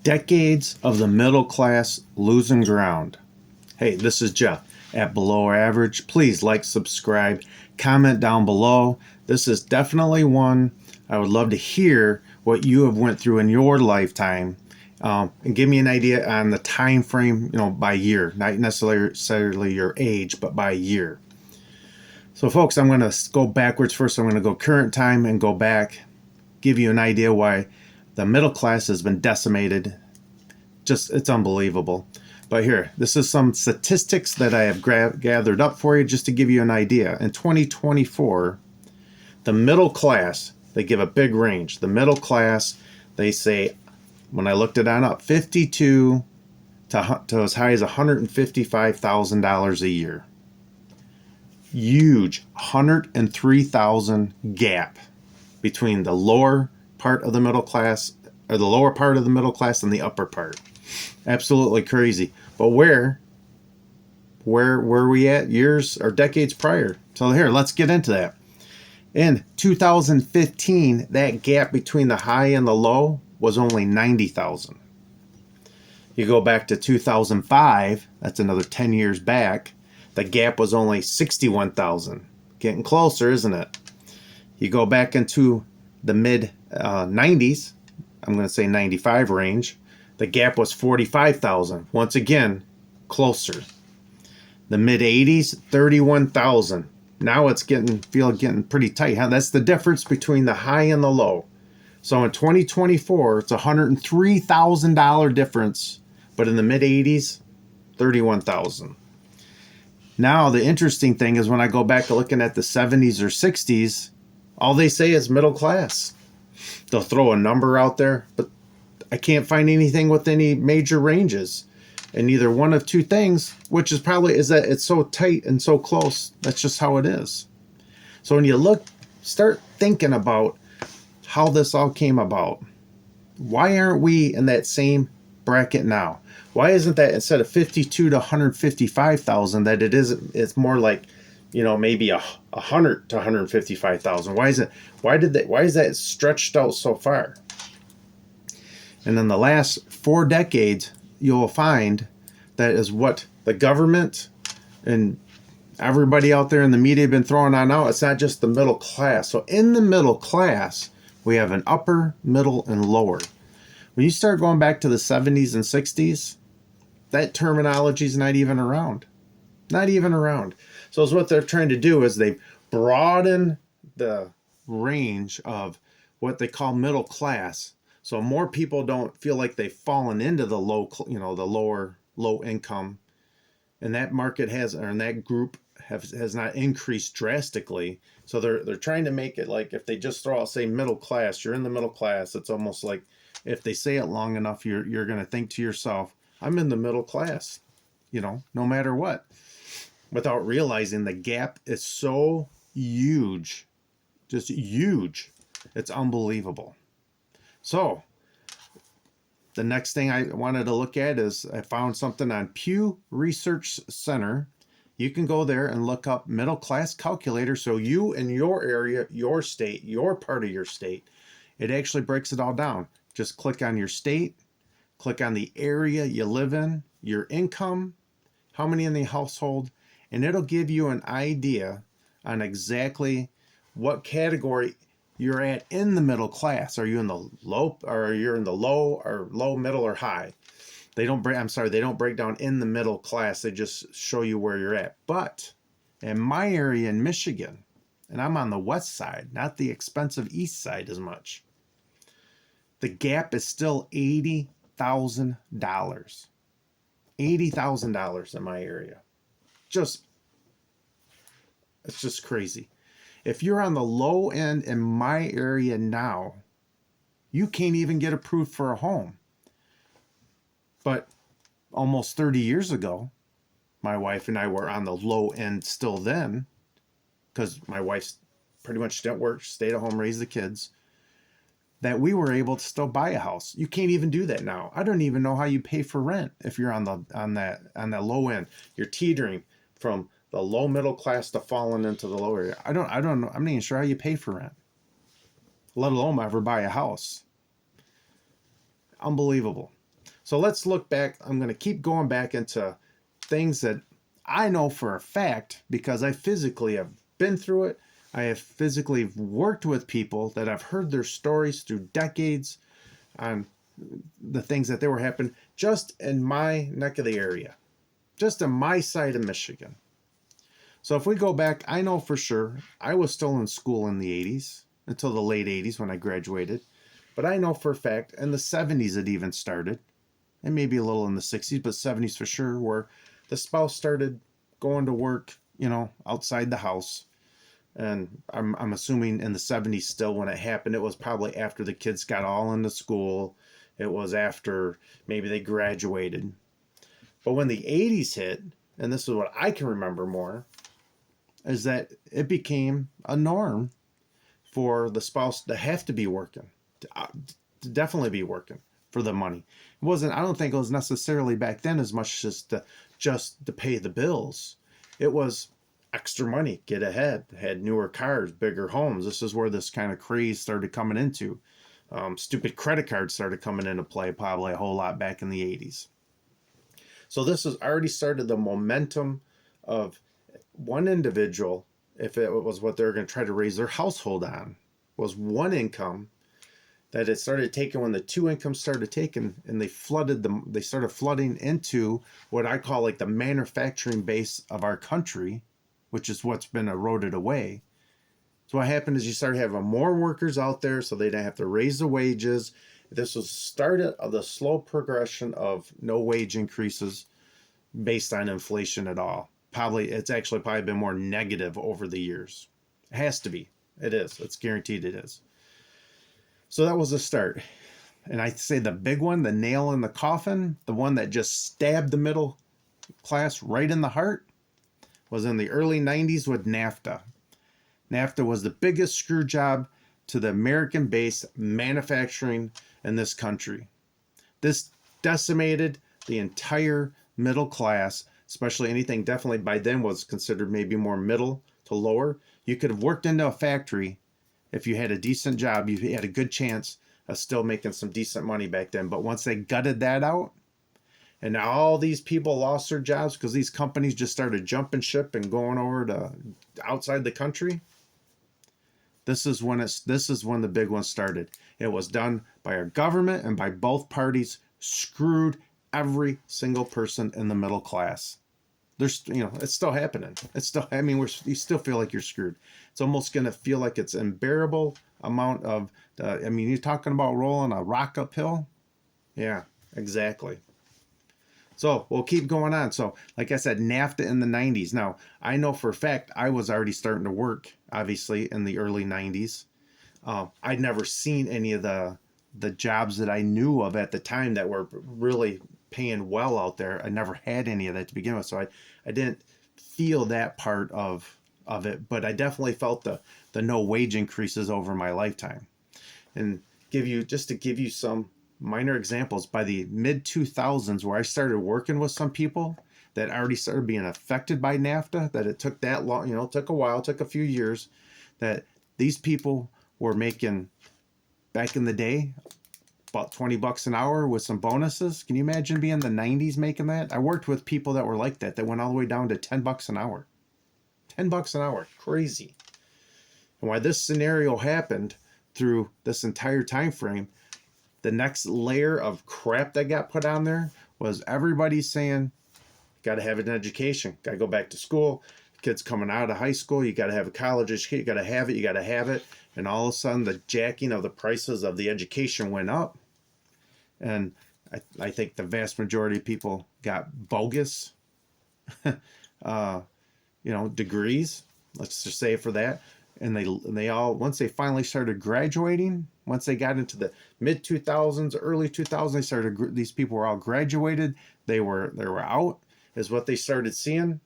Decades of the middle class losing ground. Hey, this is Jeff at Below Average. Please like, subscribe, comment down below. This is definitely one I would love to hear what you have went through in your lifetime, and give me an idea on the time frame, by year, not necessarily your age, but by year. So, folks, I'm going to go backwards first. I'm going to go current time and go back, give you an idea why the middle class has been decimated. It's unbelievable. But here, this is some statistics that I have gathered up for you just to give you an idea. In 2024, the middle class, they give a big range. The middle class, they say, when I looked it on up, 52 to as high as $155,000 a year. Huge, 103,000 gap between the lower part of the middle class, or the lower part of the middle class, and the upper part. Absolutely crazy. But where were we at years or decades prior? So here, let's get into that. In 2015, that gap between the high and the low was only 90,000. You go back to 2005, that's another 10 years back, the gap was only 61,000. Getting closer, isn't it? You go back into the mid 90s, I'm going to say 95 range, the gap was 45,000. Once again, closer. The mid 80s, 31,000. Now it's getting pretty tight. That's the difference between the high and the low. So in 2024, it's $103,000 difference, but in the mid 80s, 31,000. Now the interesting thing is when I go back to looking at the 70s or 60s, all they say is middle class. They'll throw a number out there, but I can't find anything with any major ranges. And either one of two things, which is that it's so tight and so close. That's just how it is. So when you start thinking about how this all came about. Why aren't we in that same bracket now? Why isn't that instead of 52 to 155,000 that it's more like, maybe 100 to 155,000? Why is that stretched out so far? And then the last 4 decades, you'll find that is what the government and everybody out there in the media have been throwing on out. It's not just the middle class. So in the middle class, we have an upper, middle, and lower. When you start going back to the 70s and 60s, that terminology is not even around. Not even around. So what they're trying to do is they broaden the range of what they call middle class. So more people don't feel like they've fallen into the low income. And that market that group has not increased drastically. So they're trying to make it like if they just throw out, say, middle class, you're in the middle class. It's almost like if they say it long enough, you're going to think to yourself, I'm in the middle class, no matter what, without realizing the gap is so huge, just huge. It's unbelievable. So the next thing I wanted to look at is I found something on Pew Research Center. You can go there and look up middle class calculator. So you in your area, your state, your part of your state, it actually breaks it all down. Just click on your state, click on the area you live in, your income, how many in the household, and it'll give you an idea on exactly what category you're at in the middle class. Are you in the low, or you're in the low, or low, middle, or high? They don't break down in the middle class. They just show you where you're at. But in my area in Michigan, and I'm on the west side, not the expensive east side as much, the gap is still $80,000. $80,000 in my area. It's just crazy. If you're on the low end in my area now, you can't even get approved for a home. But almost 30 years ago, my wife and I were on the low end still then, because my wife pretty much didn't work, stayed at home, raised the kids, that we were able to still buy a house. You can't even do that now. I don't even know how you pay for rent if you're on that low end. You're teetering from the low middle class to falling into the lower area. I don't know. I'm not even sure how you pay for rent, let alone ever buy a house. Unbelievable. So let's look back. I'm going to keep going back into things that I know for a fact because I physically have been through it. I have physically worked with people that I've heard their stories through decades on the things that they were happening just in my neck of the area, just in my side of Michigan. So if we go back, I know for sure I was still in school in the 80s until the late 80s when I graduated. But I know for a fact in the 70s it even started, and maybe a little in the 60s, but 70s for sure, where the spouse started going to work, outside the house. And I'm assuming in the 70s still when it happened, it was probably after the kids got all into school. It was after maybe they graduated. But when the 80s hit, and this is what I can remember more, is that it became a norm for the spouse to have to be working, to definitely be working for the money. I don't think it was necessarily back then as much as just to pay the bills. It was extra money, get ahead, had newer cars, bigger homes. This is where this kind of craze started coming into. Stupid credit cards started coming into play probably a whole lot back in the 80s. So this has already started the momentum of one individual, if it was what they're going to try to raise their household on, was one income, that it started taking when the two incomes started taking, and they started flooding into what I call like the manufacturing base of our country, which is what's been eroded away. So what happened is you started having more workers out there, so they didn't have to raise the wages. This was the start of the slow progression of no wage increases based on inflation at all. It's actually probably been more negative over the years. It has to be. It is. It's guaranteed it is. So that was the start. And I say the big one, the nail in the coffin, the one that just stabbed the middle class right in the heart, was in the early 90s with NAFTA. NAFTA was the biggest screw job to the American-based manufacturing in this country. This decimated the entire middle class, especially anything definitely by then was considered maybe more middle to lower. You could have worked into a factory. If you had a decent job, you had a good chance of still making some decent money back then. But once they gutted that out, and now all these people lost their jobs because these companies just started jumping ship and going over to outside the country. This is when the big one started. It was done by our government and by both parties, screwed every single person in the middle class. It's still happening. You still feel like you're screwed. It's almost going to feel like it's unbearable amount of, you're talking about rolling a rock uphill. Yeah, exactly. So we'll keep going on. So like I said, NAFTA in the 90s. Now, I know for a fact I was already starting to work, obviously, in the early 90s. I'd never seen any of the jobs that I knew of at the time that were really paying well out there. I never had any of that to begin with. So I didn't feel that part of it, but I definitely felt the no wage increases over my lifetime. And to give you some minor examples, by the mid 2000s, where I started working with some people that already started being affected by NAFTA, that it took that long, it took a while, took a few years, that these people were making back in the day about $20 an hour with some bonuses. Can you imagine being in the 90s making that? I worked with people that were like that went all the way down to $10 an hour. $10 an hour, crazy. And why this scenario happened through this entire time frame, the next layer of crap that got put on there was everybody saying, got to have an education, got to go back to school. Kids coming out of high school, you got to have a college education, you got to have it. And all of a sudden, the jacking of the prices of the education went up. And I think the vast majority of people got bogus, degrees. Let's just say for that. And they all, once they finally started graduating, once they got into the mid 2000s, early 2000s, these people were all graduated. They were out, is what they started seeing.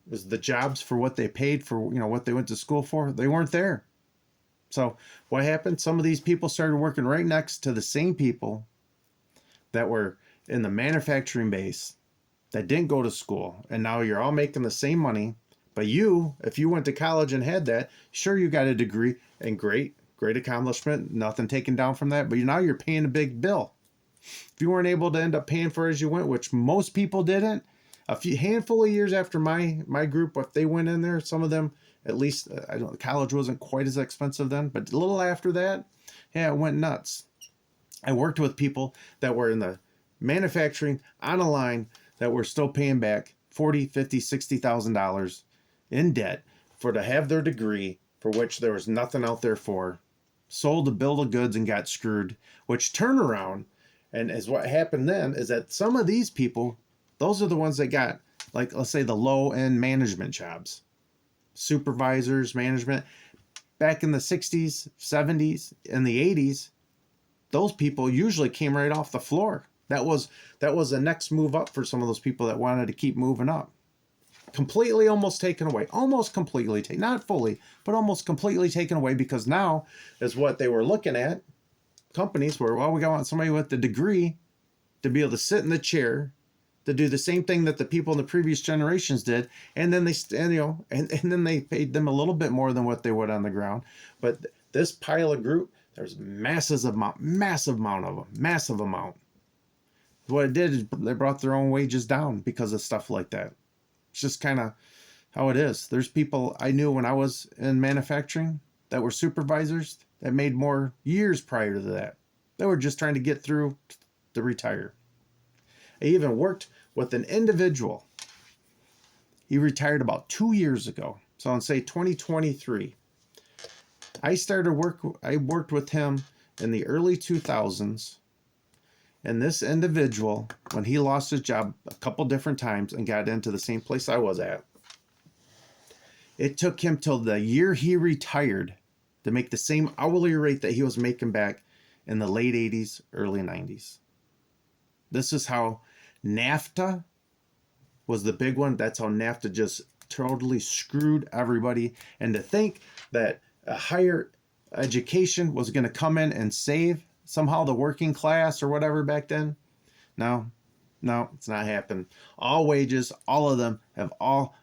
Was the jobs for what they paid for, what they went to school for. They weren't there. So what happened? Some of these people started working right next to the same people that were in the manufacturing base that didn't go to school. And now you're all making the same money. But if you went to college and had that, sure, you got a degree and great accomplishment, nothing taken down from that. But now you're paying a big bill. If you weren't able to end up paying for it as you went, which most people didn't, a few handful of years after my group, if they went in there, some of them, at least, I don't, college wasn't quite as expensive then, but a little after that, yeah, it went nuts. I worked with people that were in the manufacturing on a line that were still paying back $40, $50, $60,000 in debt for to have their degree for which there was nothing out there for, sold a bill of goods and got screwed, which turnaround, and is what happened then is that some of these people, those are the ones that got, like, let's say the low end management jobs, supervisors, management. Back in the 60s, 70s, and the 80s, those people usually came right off the floor. That was the next move up for some of those people that wanted to keep moving up. Completely almost taken away. Almost completely taken, not fully, but almost completely taken away, because now is what they were looking at. Companies were, well, we want somebody with the degree to be able to sit in the chair to do the same thing that the people in the previous generations did, and then they, and then they paid them a little bit more than what they would on the ground. But this pile of group, there's massive amount of them, massive amount. What it did is they brought their own wages down because of stuff like that. It's just kind of how it is. There's people I knew when I was in manufacturing that were supervisors that made more years prior to that. They were just trying to get through to retire. I even worked with an individual. He retired about 2 years ago. So in say 2023. I worked with him in the early 2000s. And this individual, when he lost his job a couple different times and got into the same place I was at, it took him till the year he retired to make the same hourly rate that he was making back in the late 80s, early 90s. This is how NAFTA was the big one. That's how NAFTA just totally screwed everybody. And to think that a higher education was going to come in and save somehow the working class or whatever back then, no, it's not happening. All wages, all of them have all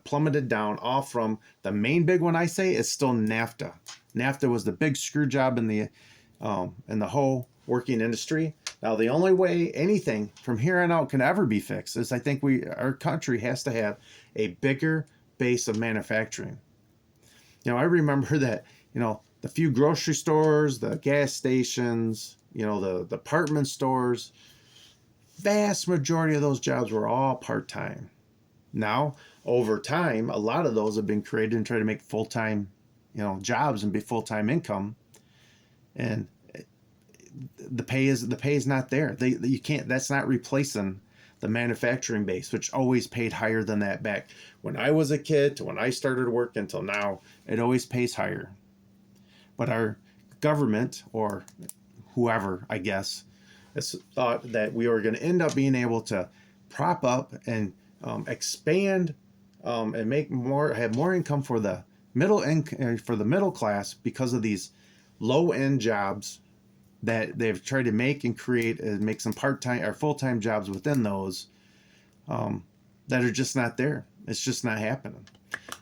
plummeted down, all from the main big one I say is still NAFTA. NAFTA was the big screw job in the whole working industry. Now, the only way anything from here on out can ever be fixed is I think our country has to have a bigger base of manufacturing. I remember that, the few grocery stores, the gas stations, the department stores, vast majority of those jobs were all part-time. Now, over time, a lot of those have been created and try to make full-time, jobs and be full-time income. And the pay is not there. You can't. That's not replacing the manufacturing base, which always paid higher than that back when I was a kid to when I started work until now. It always pays higher. But our government, or whoever, I guess, has thought that we are going to end up being able to prop up and expand and have more income for the middle class because of these low end jobs that they've tried to make and create and make some part-time or full-time jobs within those that are just not there. It's just not happening.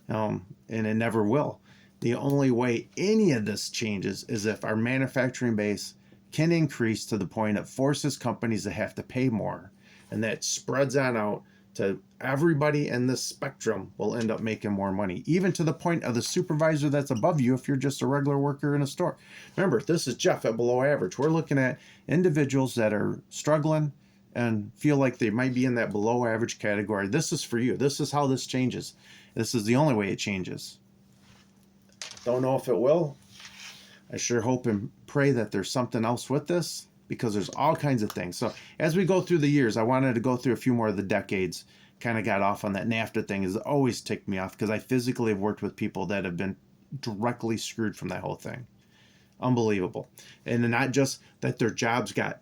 And it never will. The only way any of this changes is if our manufacturing base can increase to the point it forces companies to have to pay more. And that spreads on out to everybody in the spectrum will end up making more money, even to the point of the supervisor that's above you if you're just a regular worker in a store. Remember, this is Jeff at Below Average. We're looking at individuals that are struggling and feel like they might be in that below average category. This is for you. This is how this changes. This is the only way it changes. Don't know if it will. I sure hope and pray that there's something else with this, because there's all kinds of things. So as we go through the years, I wanted to go through a few more of the decades. Kind of got off on that NAFTA thing. Has always ticked me off because I physically have worked with people that have been directly screwed from that whole thing. Unbelievable. And not just that their jobs got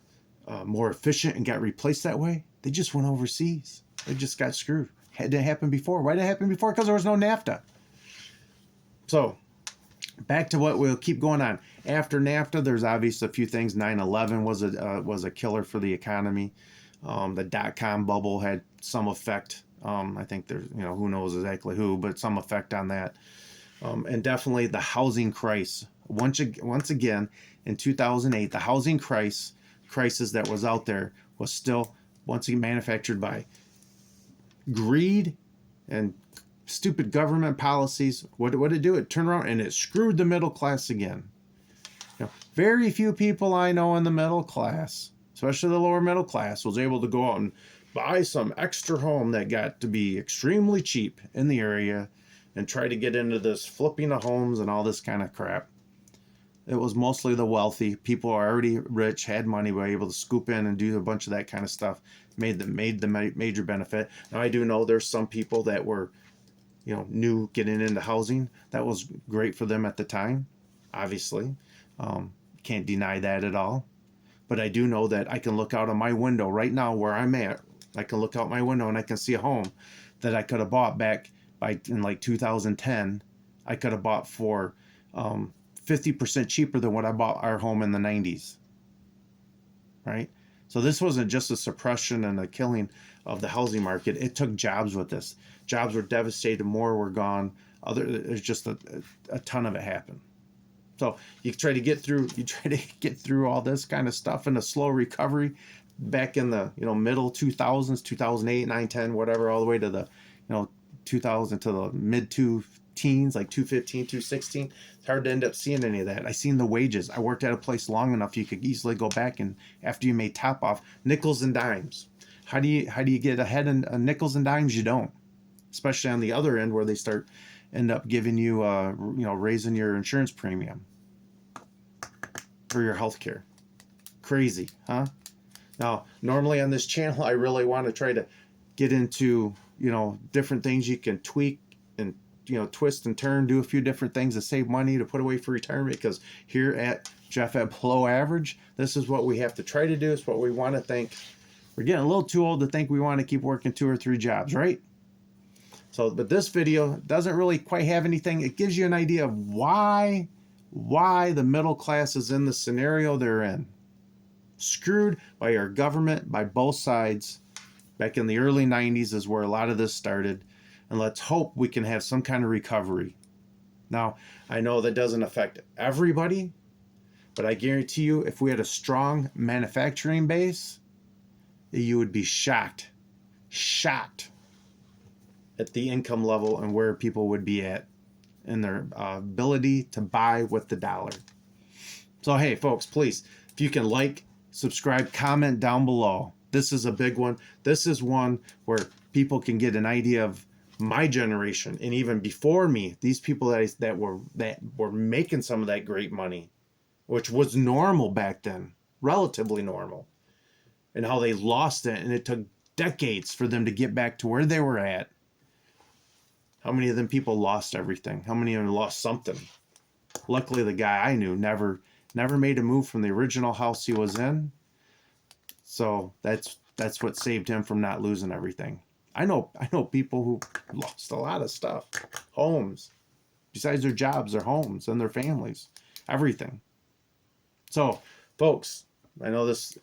more efficient and got replaced that way. They just went overseas. They just got screwed. Had to happen before. Why did it happen before? Because there was no NAFTA. So back to what we'll keep going on. After NAFTA, there's obviously a few things. 9/11 was a killer for the economy. The dot-com bubble had some effect. I think there's, who knows exactly who, but some effect on that. And definitely the housing crisis. Once again, in 2008, the housing crisis crisis that was out there was still once again manufactured by greed and stupid government policies. What did it do? It turned around and it screwed the middle class again. Very few people I know in the middle class, especially the lower middle class, was able to go out and buy some extra home that got to be extremely cheap in the area and try to get into this flipping of homes and all this kind of crap. It was mostly the wealthy. People are already rich, had money, were able to scoop in and do a bunch of that kind of stuff, made the major benefit. Now, I do know there's some people that were, new getting into housing. That was great for them at the time, obviously. Can't deny that at all. But I do know that I can look out of my window right now where I'm at. I can look out my window and I can see a home that I could have bought back in like 2010. I could have bought for 50% cheaper than what I bought our home in the 90s. Right? So this wasn't just a suppression and a killing of the housing market. It took jobs with this. Jobs were devastated. More were gone. There's just a ton of it happened. So you try to get through all this kind of stuff in a slow recovery back in the middle 2000s, 2008, 9, 10, whatever, all the way to the 2000 to the mid two teens, like 2015, 2016. It's hard to end up seeing any of that. I seen the wages. I worked at a place long enough you could easily go back and after you made top off, nickels and dimes. How do you get ahead in nickels and dimes? You don't, especially on the other end where they end up giving you raising your insurance premium for your health care. Crazy, huh? Now, normally on this channel, I really want to try to get into, different things you can tweak and, twist and turn, do a few different things to save money, to put away for retirement, because here at Jeff at Below Average, this is what we have to try to do. It's what we want to think. We're getting a little too old to think we want to keep working 2 or 3 jobs, right? So, but this video doesn't really quite have anything. It gives you an idea of why the middle class is in the scenario they're in. Screwed by our government, by both sides. Back in the early 90s is where a lot of this started. And let's hope we can have some kind of recovery. Now, I know that doesn't affect everybody, but I guarantee you if we had a strong manufacturing base, you would be shocked at the income level and where people would be at in their ability to buy with the dollar. So, hey, folks, please, if you can like, subscribe, comment down below. This is a big one. This is one where people can get an idea of my generation and even before me, these people that were making some of that great money, which was normal back then, relatively normal, and how they lost it, and it took decades for them to get back to where they were at. How many of them people lost everything? How many of them lost something? Luckily, the guy I knew never made a move from the original house he was in. So that's what saved him from not losing everything. I know people who lost a lot of stuff. Homes. Besides their jobs, their homes and their families. Everything. So, folks, I know this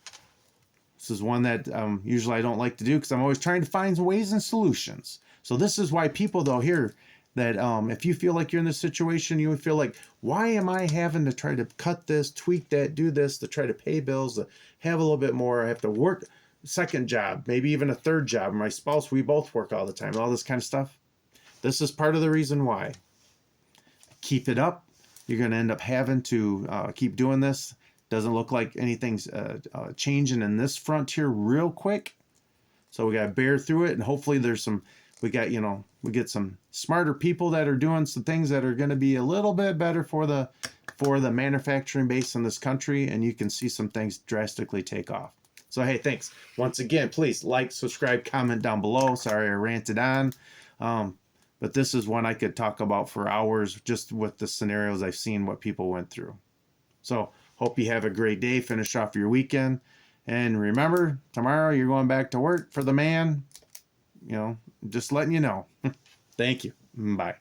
is one that usually I don't like to do because I'm always trying to find ways and solutions. So this is why people, though, here, that if you feel like you're in this situation, you would feel like, why am I having to try to cut this, tweak that, do this, to try to pay bills, to have a little bit more, I have to work a second job, maybe even a third job. My spouse, we both work all the time, all this kind of stuff. This is part of the reason why. Keep it up. You're going to end up having to keep doing this. Doesn't look like anything's changing in this frontier real quick. So we got to bear through it, and hopefully we get some smarter people that are doing some things that are going to be a little bit better for the manufacturing base in this country, and you can see some things drastically take off. So, hey, thanks. Once again, please like, subscribe, comment down below. Sorry I ranted on. But this is one I could talk about for hours just with the scenarios I've seen, what people went through. So, hope you have a great day. Finish off your weekend. And remember, tomorrow you're going back to work for the man. Just letting you know. Thank you. Bye.